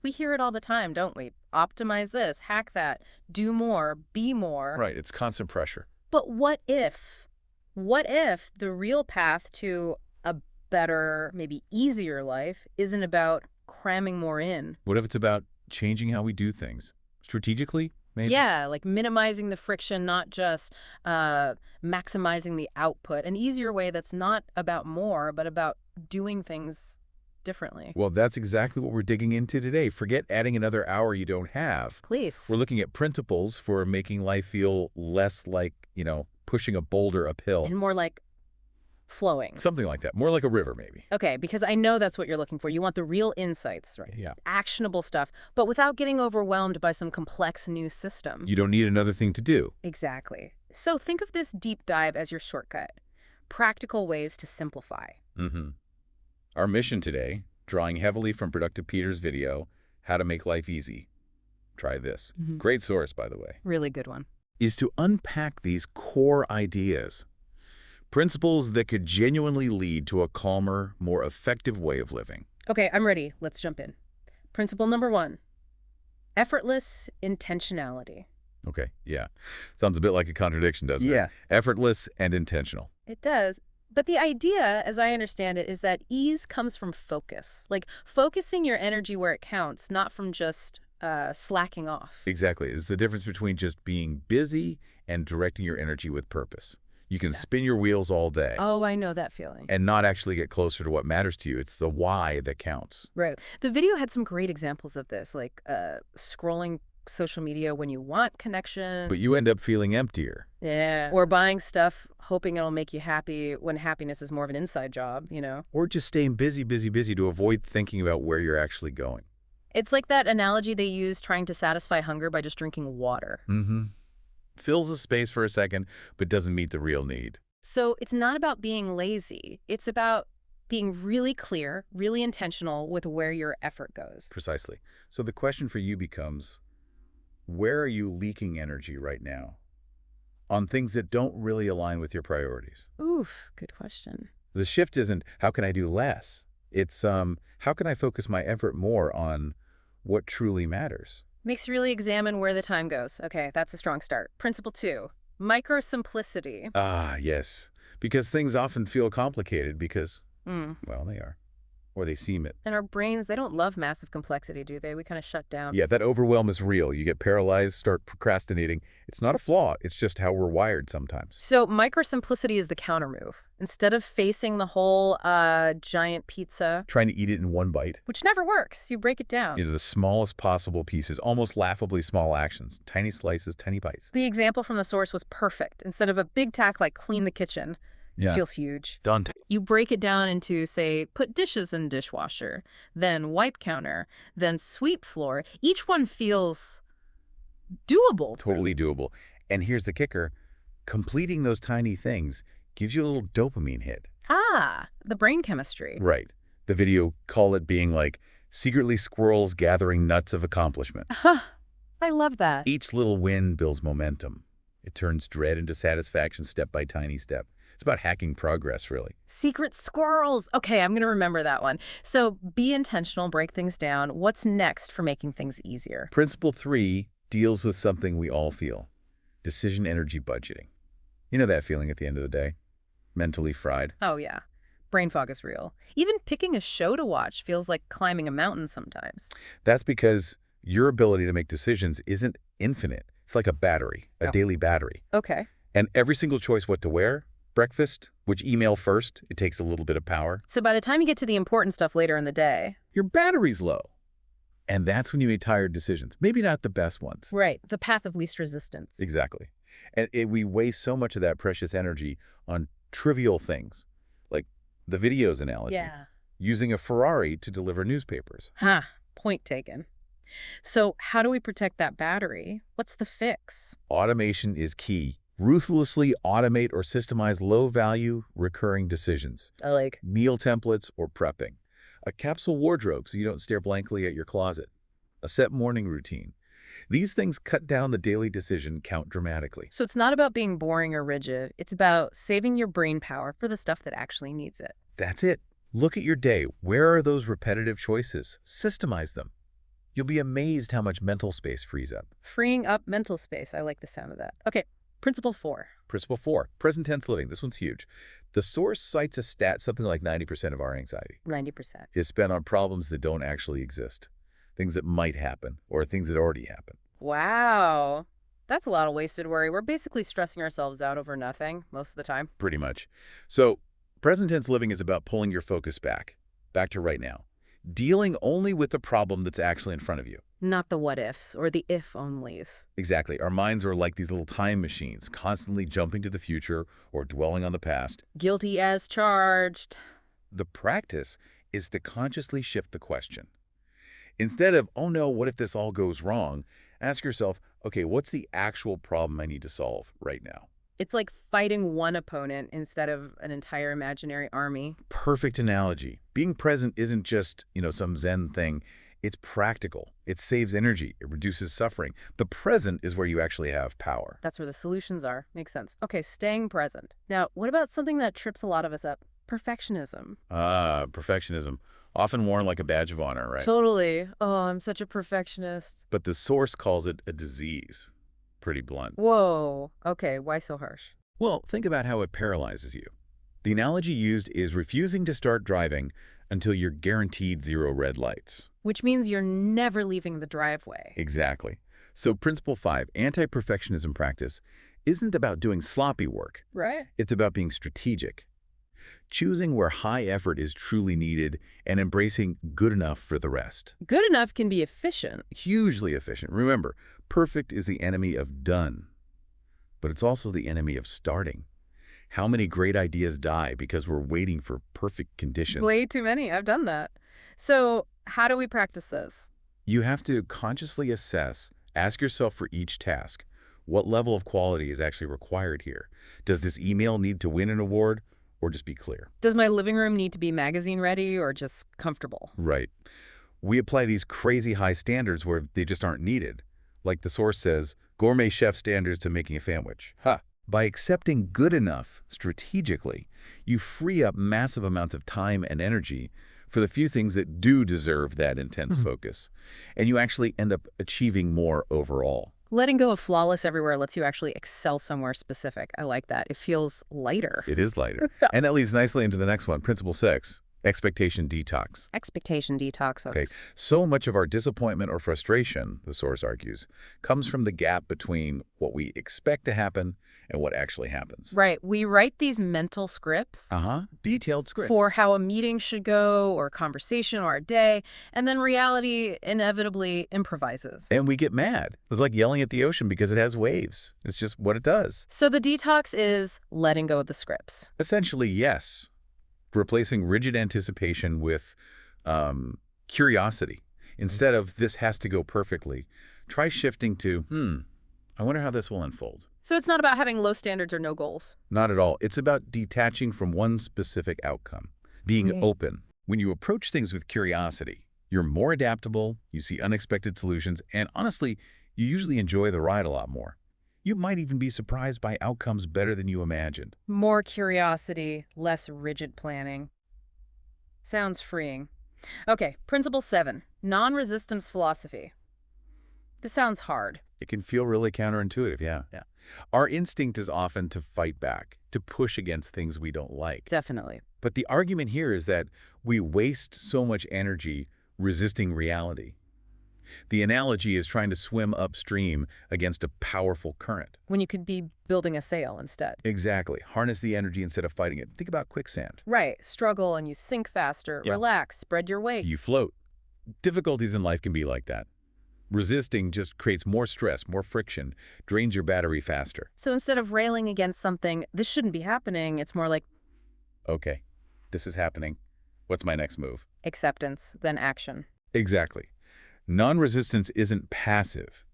We hear it all the time, don't we? Optimize this, hack that, do more, be more. Right, it's constant pressure. But what if? What if the real path to a better, maybe easier life isn't about cramming more in? What if it's about changing how we do things? Strategically, maybe? Yeah, like minimizing the friction, not just maximizing the output. An easier way that's not about more, but about doing things differently. Well, that's exactly what we're digging into today. Forget adding another hour you don't have. We're Please. looking at principles for making life feel less like, pushing a boulder uphill. And more like flowing. Something like that. More like a river, maybe. Okay, because I know that's what you're looking for. You want the real insights, right? Yeah. Actionable stuff, but without getting overwhelmed by some complex new system. You don't need another thing to do. Exactly. So think of this deep dive as your shortcut. Practical ways to simplify. Mm-hmm. Our mission today, drawing heavily from Productive Peter's video, How to Make Life Easy. Try this. Great source, by the way. Really good one. Is to unpack these core ideas. Principles that could genuinely lead to a calmer, more effective way of living. Okay, I'm ready. Let's jump in. Principle number 1, effortless intentionality. Okay, yeah. Sounds a bit like a contradiction, doesn't it? Yeah. Effortless and intentional. It does. But the idea, as I understand it, is that ease comes from focus. Like focusing your energy where it counts, not from just slacking off. Exactly. It's the difference between just being busy and directing your energy with purpose. You can spin your wheels all day Oh, I know that feeling. and not actually get closer to what matters to you. It's the why that counts. Right. The video had some great examples of this, like scrolling social media when you want connection. But you end up feeling emptier. Yeah. Or buying stuff, hoping it'll make you happy when happiness is more of an inside job, you know? Or just staying busy, busy, busy to avoid thinking about where you're actually going. It's like that analogy they use trying to satisfy hunger by just drinking water. Mm-hmm. Fills a space for a second, but doesn't meet the real need. So it's not about being lazy. It's about being really clear, really intentional with where your effort goes. Precisely. So the question for you becomes, where are you leaking energy right now? On things that don't really align with your priorities. Oof, good question. The shift isn't, how can I do less? It's, how can I focus my effort more on what truly matters? Makes you really examine where the time goes. Okay, that's a strong start. Principle 2, micro simplicity. Ah, yes. Because things often feel complicated because, well, they are. Or they seem it. And our brains, they don't love massive complexity, do they? We kind of shut down. Yeah, that overwhelm is real. You get paralyzed, start procrastinating. It's not a flaw. It's just how we're wired sometimes. So micro simplicity is the counter move. Instead of facing the whole giant pizza, Trying to eat it in one bite. which never works, you break it down. Into the smallest possible pieces, almost laughably small actions. Tiny slices, tiny bites. The example from the source was perfect. Instead of a big task like clean the kitchen, Yeah. feels huge. Done. You break it down into, say, put dishes in dishwasher, then wipe counter, then sweep floor. Each one feels doable. Totally doable. And here's the kicker. Completing those tiny things gives you a little dopamine hit. Ah, the brain chemistry. Right. The video call it being like secretly squirrels gathering nuts of accomplishment. Huh. I love that. Each little win builds momentum. It turns dread into satisfaction step by tiny step. It's about hacking progress, really. Secret squirrels. Okay, I'm going to remember that one. So be intentional, break things down. What's next for making things easier? Principle 3 deals with something we all feel. Decision energy budgeting. You know that feeling at the end of the day? Mentally fried. Oh, yeah. Brain fog is real. Even picking a show to watch feels like climbing a mountain sometimes. That's because your ability to make decisions isn't infinite. It's like a battery, a daily battery. Okay. And every single choice what to wear, breakfast, which email first, it takes a little bit of power. So by the time you get to the important stuff later in the day. Your battery's low. And that's when you make tired decisions. Maybe not the best ones. Right. The path of least resistance. Exactly. And we waste so much of that precious energy on trivial things, like the videos analogy. Yeah. Using a Ferrari to deliver newspapers. Huh. Point taken. So how do we protect that battery? What's the fix? Automation is key. Ruthlessly automate or systemize low-value, recurring decisions. I like. Meal templates or prepping. A capsule wardrobe so you don't stare blankly at your closet. A set morning routine. These things cut down the daily decision count dramatically. So it's not about being boring or rigid. It's about saving your brain power for the stuff that actually needs it. That's it. Look at your day. Where are those repetitive choices? Systemize them. You'll be amazed how much mental space frees up. Freeing up mental space. I like the sound of that. Okay, principle 4. Principle 4, present tense living. This one's huge. The source cites a stat something like 90% of our anxiety 90%. is spent on problems that don't actually exist, things that might happen or things that already happen. Wow. That's a lot of wasted worry. We're basically stressing ourselves out over nothing most of the time. Pretty much. So present tense living is about pulling your focus back to right now, dealing only with the problem that's actually in front of you. Not the what ifs or the if onlys. Exactly. Our minds are like these little time machines, constantly jumping to the future or dwelling on the past. Guilty as charged. The practice is to consciously shift the question. Instead of, oh no, what if this all goes wrong? Ask yourself, okay, what's the actual problem I need to solve right now? It's like fighting one opponent instead of an entire imaginary army. Perfect analogy. Being present isn't just, some Zen thing. It's practical. It saves energy. It reduces suffering. The present is where you actually have power. That's where the solutions are. Makes sense. Okay, staying present. Now, what about something that trips a lot of us up? Perfectionism. Perfectionism. Often worn like a badge of honor, right? Totally. Oh, I'm such a perfectionist. But the source calls it a disease. Pretty blunt. Whoa. Okay, why so harsh? Well, think about how it paralyzes you. The analogy used is refusing to start driving until you're guaranteed 0 red lights. Which means you're never leaving the driveway. Exactly. So principle 5, anti-perfectionism practice, isn't about doing sloppy work. Right. It's about being strategic. Choosing where high effort is truly needed and embracing good enough for the rest. Good enough can be efficient. Hugely efficient. Remember, perfect is the enemy of done, but it's also the enemy of starting. How many great ideas die because we're waiting for perfect conditions? Way too many. I've done that. So how do we practice this? You have to consciously assess, ask yourself for each task, what level of quality is actually required here? Does this email need to win an award or just be clear? Does my living room need to be magazine ready or just comfortable? Right. We apply these crazy high standards where they just aren't needed. Like the source says, gourmet chef standards to making a sandwich. By accepting good enough strategically, you free up massive amounts of time and energy for the few things that do deserve that intense focus. And you actually end up achieving more overall. Letting go of flawless everywhere lets you actually excel somewhere specific. I like that. It feels lighter. It is lighter. And that leads nicely into the next one, principle 6. Expectation detox. Expectation detox. Okay, so much of our disappointment or frustration, the source argues, comes from the gap between what we expect to happen and what actually happens. Right. We write these mental scripts. Detailed scripts. For how a meeting should go or a conversation or a day, and then reality inevitably improvises. And we get mad. It's like yelling at the ocean because it has waves. It's just what it does. So the detox is letting go of the scripts. Essentially, yes. Replacing rigid anticipation with curiosity. Instead of this has to go perfectly, try shifting to, I wonder how this will unfold. So it's not about having low standards or no goals. Not at all. It's about detaching from one specific outcome, being open. When you approach things with curiosity, you're more adaptable, you see unexpected solutions, and honestly, you usually enjoy the ride a lot more. You might even be surprised by outcomes better than you imagined. More curiosity, less rigid planning. Sounds freeing. Okay, principle 7, non-resistance philosophy. This sounds hard. It can feel really counterintuitive, yeah. Our instinct is often to fight back, to push against things we don't like. Definitely. But the argument here is that we waste so much energy resisting reality. The analogy is trying to swim upstream against a powerful current. When you could be building a sail instead. Exactly. Harness the energy instead of fighting it. Think about quicksand. Right. Struggle and you sink faster. Yeah. Relax. Spread your weight. You float. Difficulties in life can be like that. Resisting just creates more stress, more friction, drains your battery faster. So instead of railing against something, this shouldn't be happening, it's more like, okay, this is happening. What's my next move? acceptance, then action. Exactly. Non-resistance isn't passive.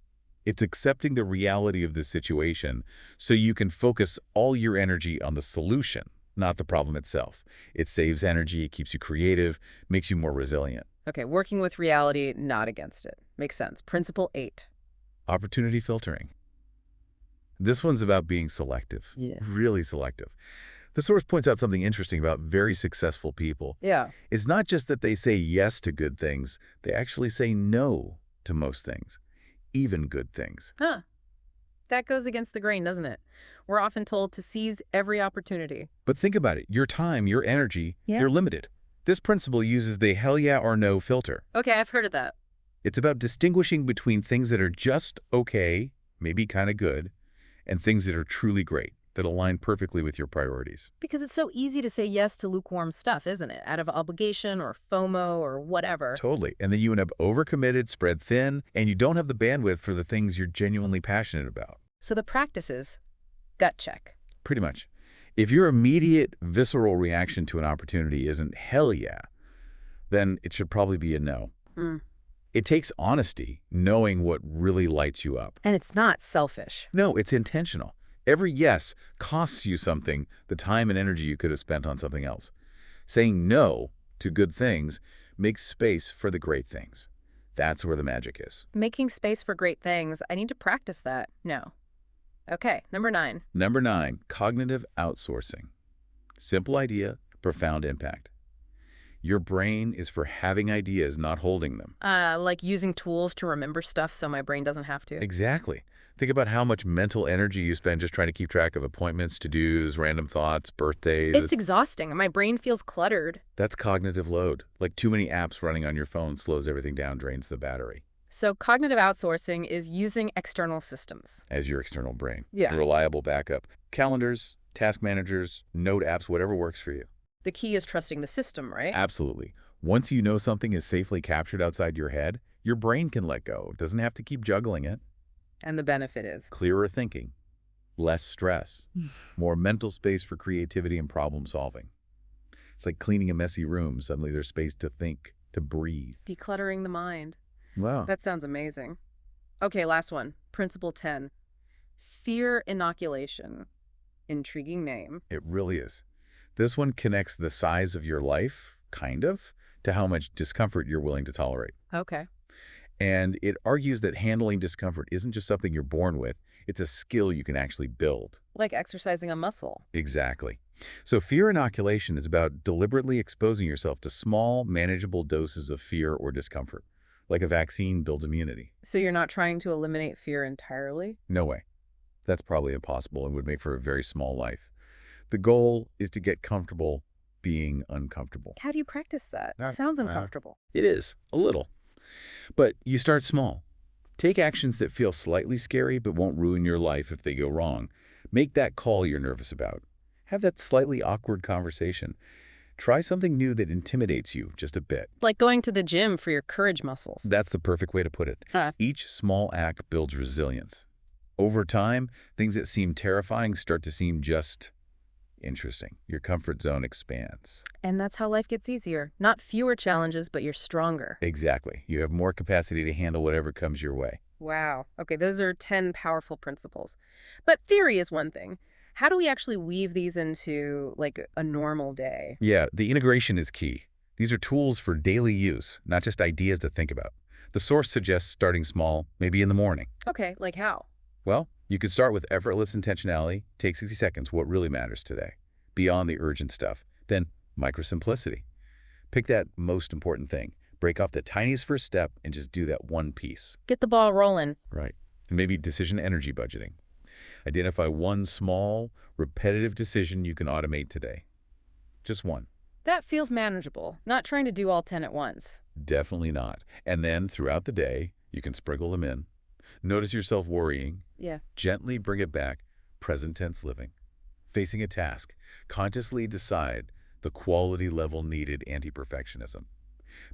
It's accepting the reality of the situation so you can focus all your energy on the solution, not the problem itself. It saves energy, it keeps you creative, makes you more resilient. Okay, working with reality, not against it. Makes sense. Principle 8. Opportunity filtering. This one's about being selective. Yeah. Really selective. The source points out something interesting about very successful people. Yeah. It's not just that they say yes to good things, they actually say no to most things, even good things. Huh. That goes against the grain, doesn't it? We're often told to seize every opportunity. But think about it. Your time, your energy, Yeah. they're limited. This principle uses the hell yeah or no filter. Okay, I've heard of that. It's about distinguishing between things that are just okay, maybe kind of good, and things that are truly great, that align perfectly with your priorities. Because it's so easy to say yes to lukewarm stuff, isn't it? Out of obligation or FOMO or whatever. Totally. And then you end up overcommitted, spread thin, and you don't have the bandwidth for the things you're genuinely passionate about. So the practice is gut check. Pretty much. If your immediate, visceral reaction to an opportunity isn't hell yeah, then it should probably be a no. Mm. It takes honesty, knowing what really lights you up. And it's not selfish. No, it's intentional. Every yes costs you something, the time and energy you could have spent on something else. Saying no to good things makes space for the great things. That's where the magic is. Making space for great things. I need to practice that. No. Okay, number 9. Number 9, cognitive outsourcing. Simple idea, profound impact. Your brain is for having ideas, not holding them. Like using tools to remember stuff so my brain doesn't have to. Exactly. Think about how much mental energy you spend just trying to keep track of appointments, to-dos, random thoughts, birthdays. It's exhausting. My brain feels cluttered. That's cognitive load. Like too many apps running on your phone slows everything down, drains the battery. So cognitive outsourcing is using external systems. As your external brain. Yeah. A reliable backup. Calendars, task managers, note apps, whatever works for you. The key is trusting the system, right? Absolutely. Once you know something is safely captured outside your head, your brain can let go. It doesn't have to keep juggling it. And the benefit is? Clearer thinking, less stress, more mental space for creativity and problem solving. It's like cleaning a messy room. Suddenly there's space to think, to breathe. Decluttering the mind. Wow. That sounds amazing. Okay, last one. Principle 10. Fear inoculation. Intriguing name. It really is. This one connects the size of your life, kind of, to how much discomfort you're willing to tolerate. Okay. And it argues that handling discomfort isn't just something you're born with, it's a skill you can actually build. Like exercising a muscle. Exactly. So fear inoculation is about deliberately exposing yourself to small, manageable doses of fear or discomfort, like a vaccine builds immunity. So you're not trying to eliminate fear entirely? No way. That's probably impossible and would make for a very small life. The goal is to get comfortable being uncomfortable. How do you practice that? Sounds uncomfortable. It is, a little. But you start small. Take actions that feel slightly scary but won't ruin your life if they go wrong. Make that call you're nervous about. Have that slightly awkward conversation. Try something new that intimidates you just a bit. Like going to the gym for your courage muscles. That's the perfect way to put it. Each small act builds resilience. Over time, things that seem terrifying start to seem just interesting. Your comfort zone expands. And that's how life gets easier. Not fewer challenges, but you're stronger. Exactly. You have more capacity to handle whatever comes your way. Wow. Okay, those are 10 powerful principles. But theory is one thing. How do we actually weave these into, like, a normal day? Yeah, the integration is key. These are tools for daily use, not just ideas to think about. The source suggests starting small, maybe in the morning. Okay, like how? Well, you could start with effortless intentionality, take 60 seconds, what really matters today, beyond the urgent stuff. Then micro-simplicity. Pick that most important thing. Break off the tiniest first step and just do that one piece. Get the ball rolling. Right. And maybe decision energy budgeting. Identify one small, repetitive decision you can automate today. Just one. That feels manageable. Not trying to do all 10 at once. Definitely not. And then throughout the day, you can sprinkle them in. Notice yourself worrying. Yeah. Gently bring it back. Present tense living. Facing a task. Consciously decide the quality level needed anti-perfectionism.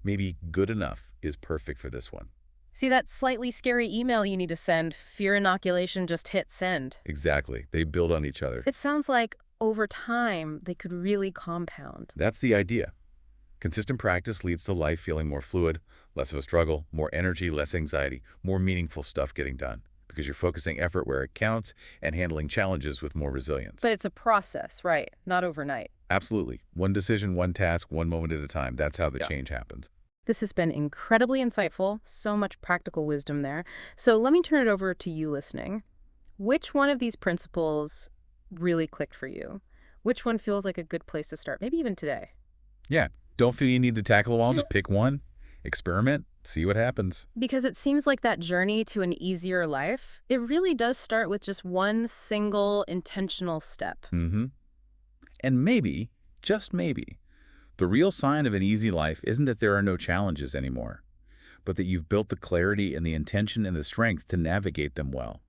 Maybe good enough is perfect for this one. See that slightly scary email you need to send? Fear inoculation, just hit send. Exactly. They build on each other. It sounds like over time they could really compound. That's the idea. Consistent practice leads to life feeling more fluid, less of a struggle, more energy, less anxiety, more meaningful stuff getting done. Because you're focusing effort where it counts and handling challenges with more resilience. But it's a process, right? Not overnight. Absolutely. One decision, one task, one moment at a time. That's how the change happens. This has been incredibly insightful. So much practical wisdom there. So let me turn it over to you listening. Which one of these principles really clicked for you? Which one feels like a good place to start? Maybe even today. Yeah. Don't feel you need to tackle them all. Just pick one Experiment, see what happens. Because it seems like that journey to an easier life, it really does start with just one single intentional step. Mm-hmm. And maybe, just maybe, the real sign of an easy life isn't that there are no challenges anymore, but that you've built the clarity and the intention and the strength to navigate them well.